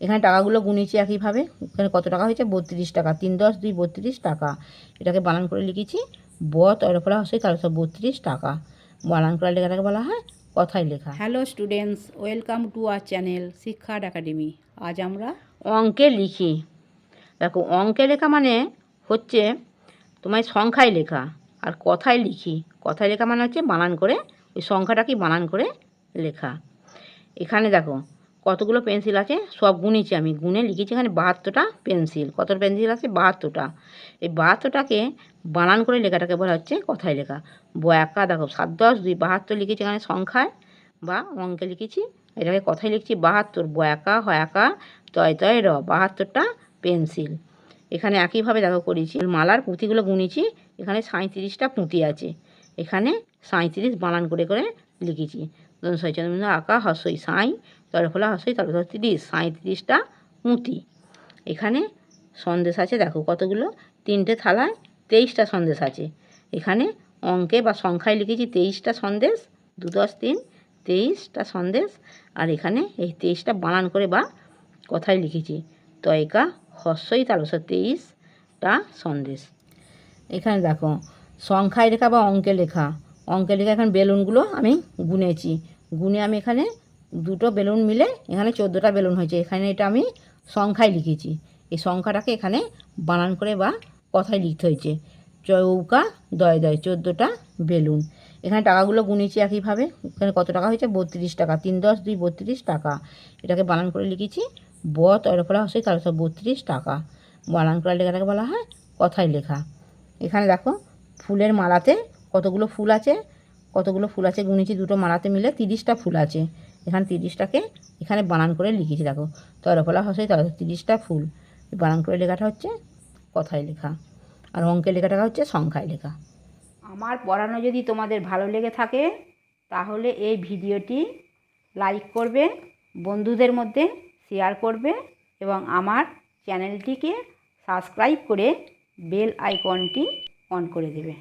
এখানে টাকাগুলো গুনেছি একইভাবে। এখানে কত টাকা হয়েছে? 32 টাকা। 3 10 2 32 টাকা। এটাকে বানান করে লিখেছি ব তরফলা হচ্ছে 32 টাকা। বানান করা লেখাটাকে বলা হয় কথায় লেখা। Hello students, welcome to our channel শিক্ষার একাডেমি। আজ আমরা অঙ্কে লিখি। দেখো, অঙ্কে লেখা মানে হচ্ছে তোমার সংখ্যায় লেখা, আর কথায় লিখি। কথায় লেখা মানে হচ্ছে বানান করে ওই সংখ্যাটাকে বানান করে লেখা। এখানে দেখো কতগুলো পেন্সিল আছে, সব গুনেছি আমি। গুনে লিখেছি এখানে 72টা পেন্সিল। কত পেন্সিল আছে? 72টা। এই 72টাকে বানান করে লেখাটাকে বলা হচ্ছে কথায় লেখা। একা দেখো 7 10 2 72 লিখেছি এখানে সংখ্যায় বা অঙ্কে লিখেছি। এটাকে কথায় লিখছি 72। একা হয়াকা তয় তয় র, 72টা পেন্সিল। এখানে একইভাবে দেখো করেছি। মালার পুঁতিগুলো গুনেছি। এখানে 37টা পুঁতি আছে। এখানে 37 বানান করে করে লিখেছি। চন্দ্রবিন্দু আঁকা হস্যই সাঁই তরফলা হস্যই তরফলা 30, 37টা পুঁতি। এখানে সন্দেশ আছে দেখো কতগুলো, 3টে থালায় 23টা সন্দেশ আছে। এখানে অঙ্কে বা সংখ্যায় লিখেছি 23টা সন্দেশ, 2 10 3 23টা সন্দেশ। আর এখানে এই 23টা বানান করে বা কথায় লিখেছি তয়কা হস্যই তালস 23টা সন্দেশ। এখানে দেখো সংখ্যায় লেখা বা অঙ্কে লেখা। অঙ্কে লেখা এখন বেলুনগুলো আমি গুনেছি। গুনে আমি এখানে দুটো বেলুন মিলে এখানে 14টা বেলুন হয়েছে। এখানে এটা আমি সংখ্যায় লিখেছি। এই সংখ্যাটাকে এখানে বানান করে বা কথায় লিখতে হয়েছে চৌকা দয় দয়, 14টা বেলুন। এখানে টাকাগুলো গুনেছি একইভাবে। এখানে কত টাকা হয়েছে? 32 টাকা। 3 10 2 32 টাকা। এটাকে বানান করে লিখেছি ব তরফলা হচ্ছে 32 টাকা। বানান করা লেখাটাকে বলা হয় কথায় লেখা। এখানে দেখো ফুলের মালাতে কতগুলো ফুল আছে, কতগুলো ফুল আছে গুনেছি। দুটো মালাতে মিলে 30টা ফুল আছে। এখানে 30টাকে এখানে বানান করে লিখেছি দেখো তরফলা হচ্ছে 30টা ফুল। বানান করে লেখাটা হচ্ছে কথায় লেখা, আর অঙ্কের লেখাটা হচ্ছে সংখ্যায় লেখা। আমার পড়ানো যদি তোমাদের ভালো লেগে থাকে তাহলে এই ভিডিওটি লাইক করবে, বন্ধুদের মধ্যে শেয়ার করবে এবং আমার চ্যানেলটিকে সাবস্ক্রাইব করে বেল আইকনটি অন করে দেবে।